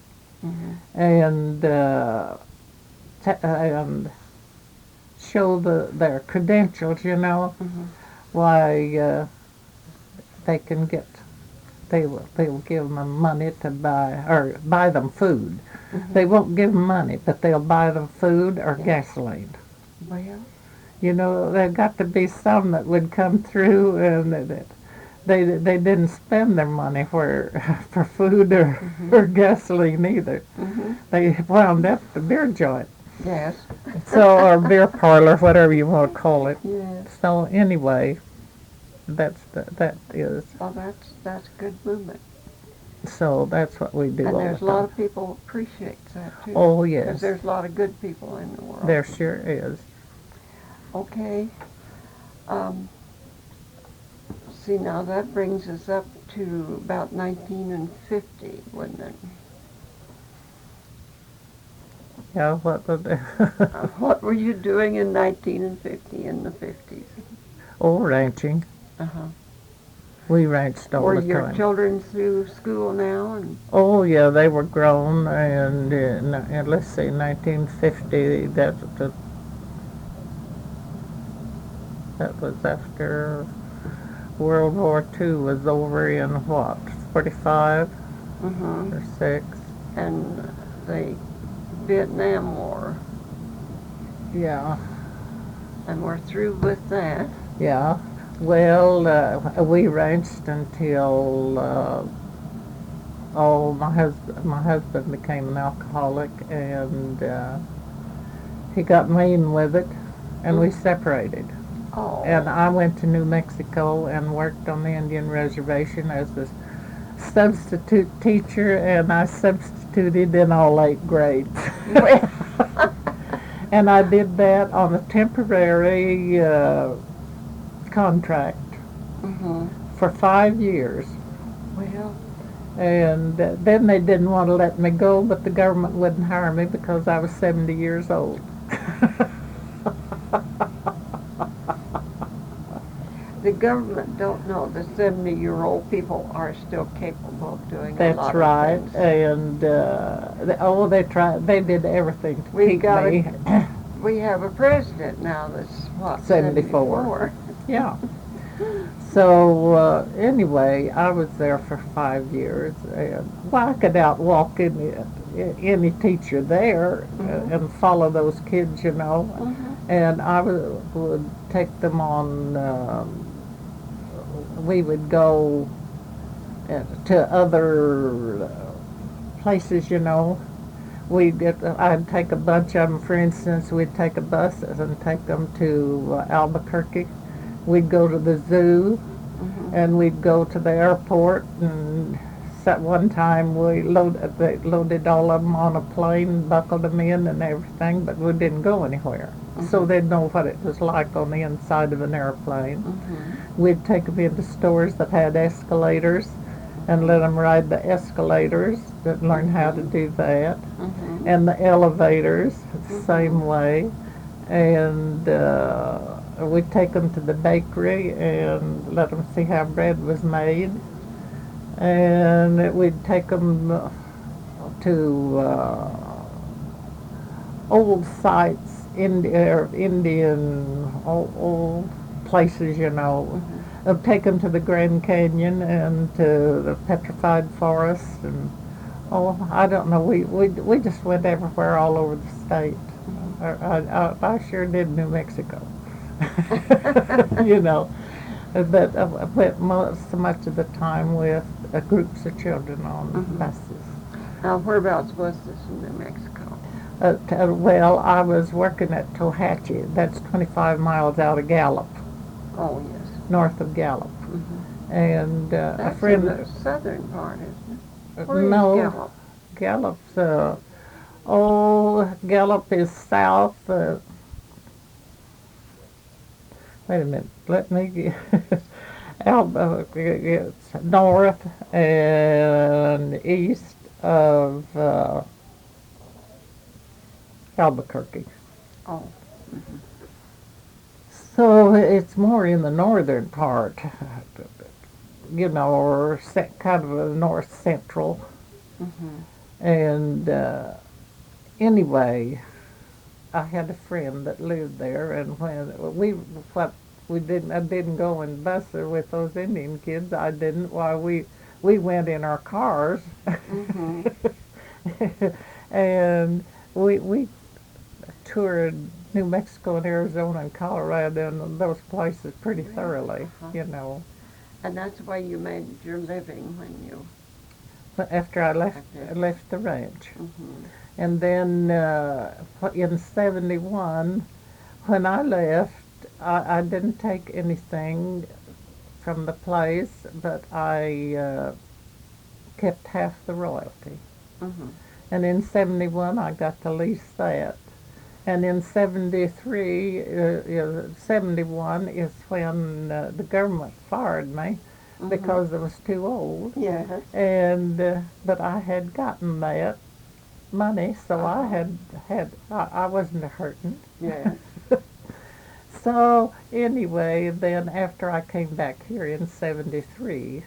and show their credentials, you know, why they can get. They'll give them money to buy them food. They won't give them money, but they'll buy them food or gasoline. well, You know, there got to be some that would come through and that they didn't spend their money for food or gasoline either. They wound up the beer joint, yes, or beer parlor, whatever you want to call it. yes. So anyway, that is. Well, that's good movement. So that's what we do And all there's the a lot time. of people appreciate that too. Oh Because yes, there's a lot of good people in the world. there sure is. Okay. See, now that brings us up to about 1950, wouldn't it? Yeah, what would What were you doing in 1950 in the 50s? Oh, ranching. Uh-huh. We ranched all Were the your time. children through school now? And Oh yeah, they were grown, and let's see, 1950. That was after World War II was over in what, 45 or 6. and the Vietnam War, Yeah, and we're through with that. yeah. Well, we ranched until my husband became an alcoholic, and he got mean with it, and we separated. Oh. And I went to New Mexico and worked on the Indian reservation as a substitute teacher, and I substituted in all 8 grades. And I did that on a temporary contract for 5 years. Well, And then they didn't want to let me go, but the government wouldn't hire me because I was 70 years old. the government don't know the 70-year-old people are still capable of doing a That's lot right. of things. And they tried. They did everything to We've keep got me. We have a president now that's, what, 74. Yeah. So anyway, I was there for 5 years, and well, I could outwalk any teacher there and follow those kids, you know. And I would take them on. We would go to other places, you know. I'd take a bunch of them. For instance, we'd take a bus and take them to Albuquerque. We'd go to the zoo, and we'd go to the airport. And at one time, they loaded all of them on a plane, buckled them in and everything, but we didn't go anywhere. So they'd know what it was like on the inside of an airplane. We'd take them into stores that had escalators and let them ride the escalators, and learn how to do that. And the elevators, the same way. And we'd take them to the bakery and let them see how bread was made. And we'd take them to old sites, Indian old places, you know. I'd take them to the Grand Canyon and to the Petrified Forest, and I don't know. We just went everywhere, all over the state. I sure did New Mexico. You know, but I went so much of the time with groups of children on buses. Now, whereabouts was this in New Mexico? Well, I was working at Tohatchee. That's 25 miles out of Gallup. Oh, yes. North of Gallup. And That's a friend. in the southern part, isn't it? Where No, is Gallup? Gallup's, Gallup is south. Wait a minute. Let me. It's north and east of Albuquerque. Oh. So it's more in the northern part, you know, or kind of a north central. And anyway, I had a friend that lived there, and when I didn't go in buses with those Indian kids. I didn't. Why, we went in our cars, and we toured New Mexico and Arizona and Colorado and those places pretty thoroughly, you know. And that's why you made your living when you... But after I left the ranch. Mm-hmm. And then in 71, when I left, I didn't take anything from the place, but I kept half the royalty. Mm-hmm. And in 71, I got to lease that. And in 73, 71 is when the government fired me because I was too old. Yes. And but I had gotten that money, so I wasn't hurting. Yes. So anyway, then after I came back here in 73,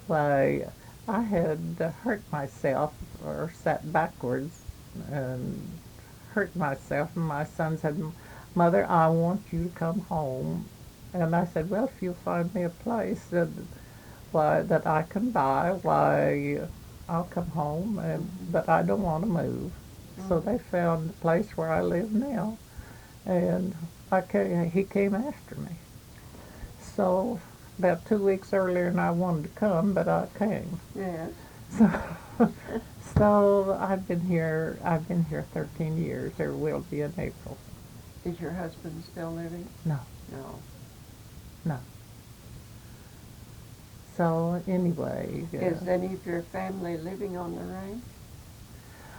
why, I had hurt myself or sat backwards and hurt myself, and my son said, "Mother, I want you to come home." And I said, "Well, if you'll find me a place that I can buy, why, I'll come home, but I don't want to move." So they found the place where I live now, and he came after me. So about 2 weeks earlier than I wanted to come, but I came. Yes. So I've been here 13 years, or will be in April. Is your husband still living? No. No. So anyway. Is any of your family living on the ranch?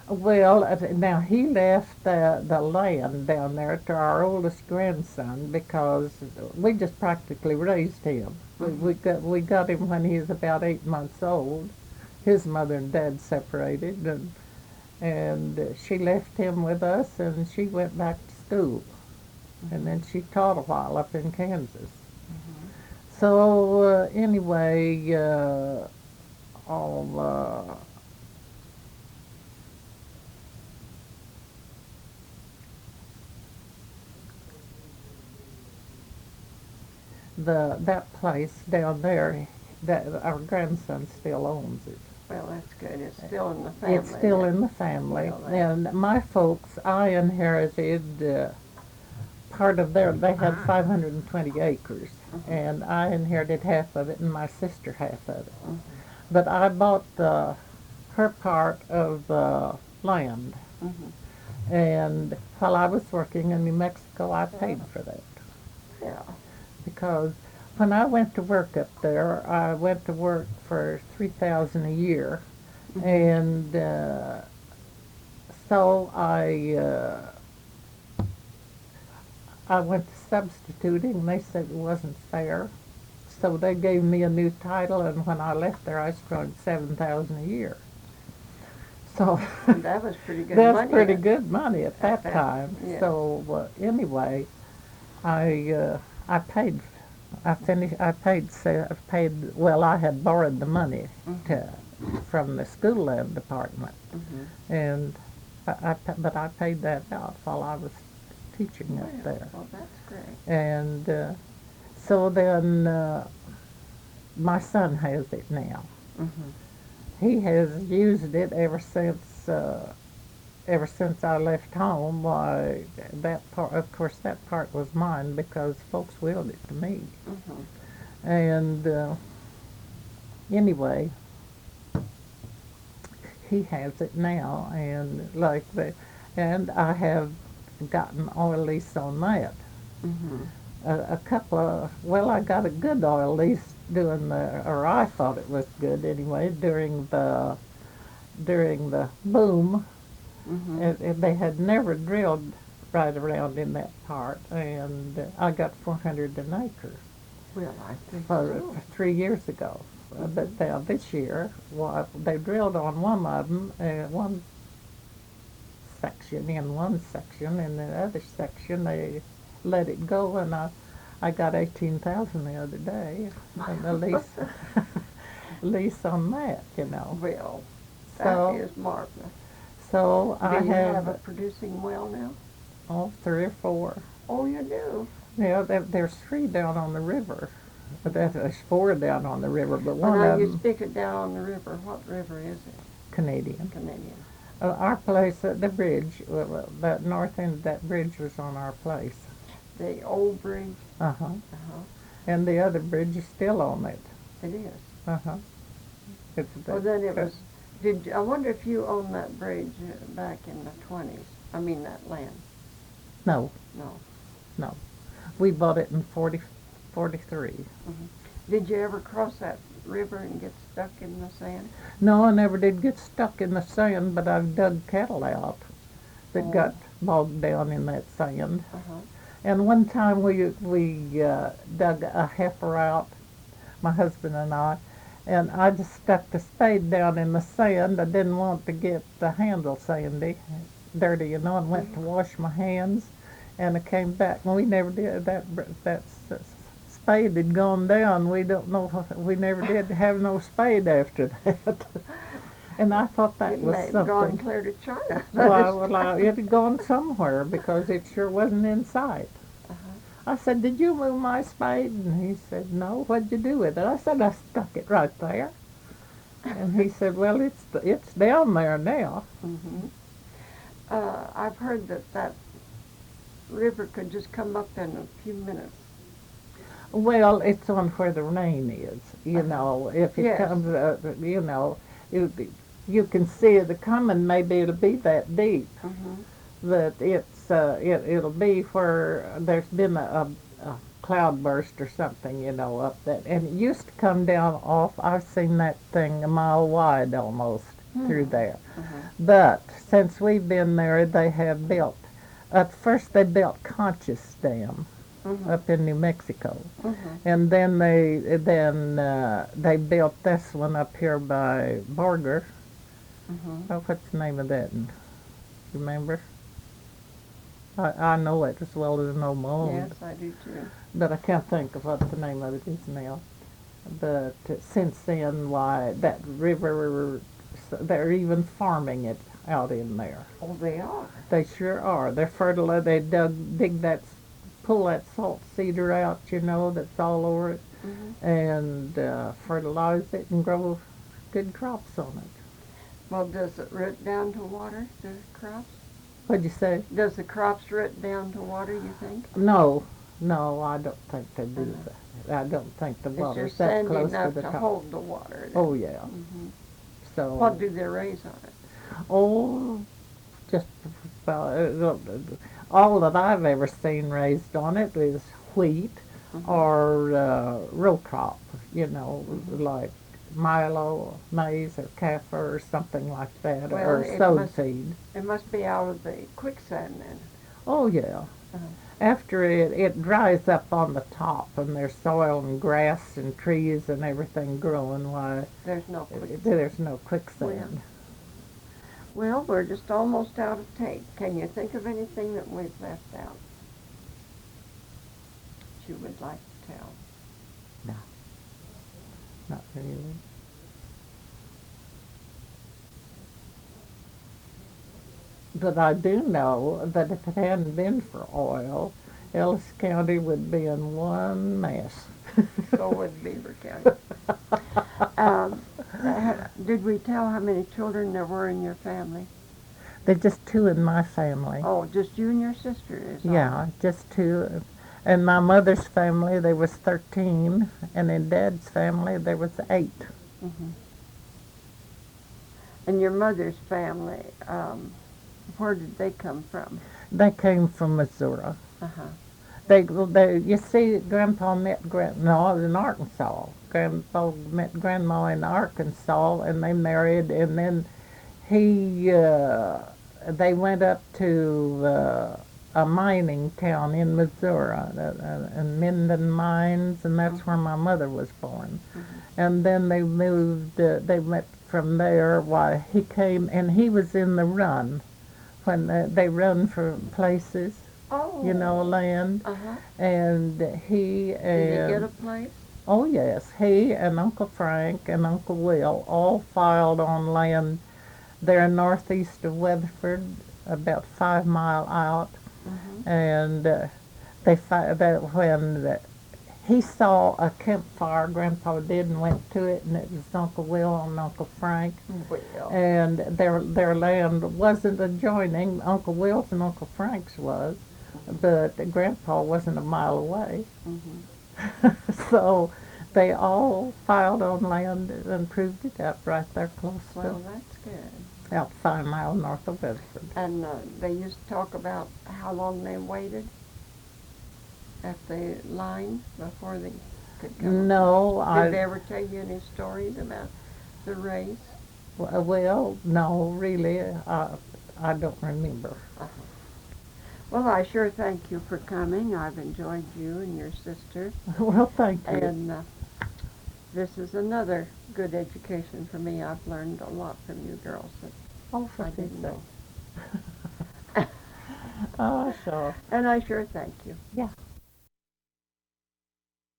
Well, now he left the land down there to our oldest grandson because we just practically raised him. We got him when he was about 8 months old. His mother and dad separated, and she left him with us, and she went back to school, and then she taught a while up in Kansas. So anyway, all. That place down there, that our grandson still owns it. Well, that's good. It's still in the family. It's still then. in the family. Well, And my folks, I inherited part of they had 520 acres, and I inherited half of it and my sister half of it. But I bought her part of the land, and while I was working in New Mexico, I paid for that. Yeah. Because when I went to work up there, I went to work for $3,000 a year, and so I went to substituting, and they said it wasn't fair, so they gave me a new title, and when I left there, I was drawing $7,000 a year. So And that was pretty good that's money. pretty good money at that time. Yes. So anyway, I paid. I paid. Well, I had borrowed the money from the school land department, and but I paid that out while I was teaching up there. Well, that's great. And so then my son has it now. He has used it ever since I left home. Why, that part, of course, that part was mine because folks willed it to me. And anyway, he has it now, and and I have gotten oil lease on that. A couple of, well, I got a good oil lease or I thought it was good anyway, during the boom. And they had never drilled right around in that part, and I got 400 an acre. Well, I think for 3 years ago. But now this year, well, they drilled on one of them, one section, and the other section they let it go, and I got 18,000 the other day, and the lease on that, you know. Well, So- that is marvelous. So Do I you have a have producing well now? 3 or 4. Oh, you do? Yeah, there's 3 down on the river. But there's 4 down on the river, but Well, one now of you them speak it down on the river. What river is it? Canadian. Canadian. Our place at the bridge, that north end of that bridge was on our place. The old bridge? Uh-huh. And the other bridge is still on it. It is. Uh-huh. Well, then it was, I wonder if you owned that bridge back in the 20s. I mean, that land. No, No. we bought it in 43. Did you ever cross that river and get stuck in the sand? No, I never did get stuck in the sand, but I've dug cattle out that got bogged down in that sand. And one time we dug a heifer out, my husband and I just stuck the spade down in the sand. I didn't want to get the handle dirty, you know, and went to wash my hands, and I came back, and we never did that spade had gone down. We never did have no spade after that. And I thought that It was may have something. gone clear to China. Well, it had gone somewhere because it sure wasn't in sight. I said, "Did you move my spade?" And he said, "No. What'd you do with it?" I said, "I stuck it right there." And he said, "Well, it's down there now." I've heard that river could just come up in a few minutes. Well, it's on where the rain is, you know. If it Yes. comes, you know, you can see it coming. Maybe it'll be that deep. That it's it'll be where there's been a cloud burst or something, up that, and it used to come down off. I've seen that thing a mile wide almost through there. But since we've been there, they have built. At first, they built Conscious Dam up in New Mexico, and then they built this one up here by Borger. Oh, what's the name of that? Remember? I know it as well as I know my own. Yes, I do too. But I can't think of what the name of it is now. But since then, why, that river, they're even farming it out in there. Oh, they are. They sure are. They're fertile. They pull that salt cedar out, that's all over it, and fertilize it and grow good crops on it. Well, does it root down to water, the crops? What'd you say? Does the crops root down to water, you think? No, I don't think they do that. I don't think the water's that close to the top. It's just sandy enough to hold the water. Then. Oh, yeah. So. What do they raise on it? Oh, just all that I've ever seen raised on it is wheat or row crop, like milo, maize, or kaffir, or something like that, or sowed seed. It must be out of the quicksand then. Oh, yeah. After it dries up on the top and there's soil and grass and trees and everything growing, why, there's no quicksand. There's no quicksand. Well, we're just almost out of tape. Can you think of anything that we've left out that you would like to tell? No, not really. But I do know that if it hadn't been for oil, Ellis County would be in one mess. So would Beaver County. Did we tell how many children there were in your family? There's just two in my family. Oh, just you and your sister is all? Yeah, just two. In my mother's family, there was 13, and in Dad's family, there was 8. And your mother's family, where did they come from? They came from Missouri. You see, Grandpa met in Arkansas. Grandpa met Grandma in Arkansas, and they married, and then they went up to a mining town in Missouri, and Minden Mines, and that's where my mother was born. And then they moved, they went from there. Why, he came, and he was in the run, when they run for places. Oh. Land. And he and... Did he get a place? Oh, yes. He and Uncle Frank and Uncle Will all filed on land there northeast of Weatherford, about 5 miles out. And when he saw a campfire, Grandpa did, and went to it, and it was Uncle Will and Uncle Frank. And their land wasn't adjoining. Uncle Will's and Uncle Frank's was, but Grandpa wasn't a mile away. So they all filed on land and proved it up right there close to. Well, that's good. About 5 miles north of Bedford. And they used to talk about how long they waited at the line before they could come. No, Did they ever tell you any stories about the race? Well, no, really, I don't remember. Well, I sure thank you for coming. I've enjoyed you and your sister. Well, thank you. And this is another good education for me. I've learned a lot from you girls that I didn't know. Oh, sure. And I sure thank you. Yeah.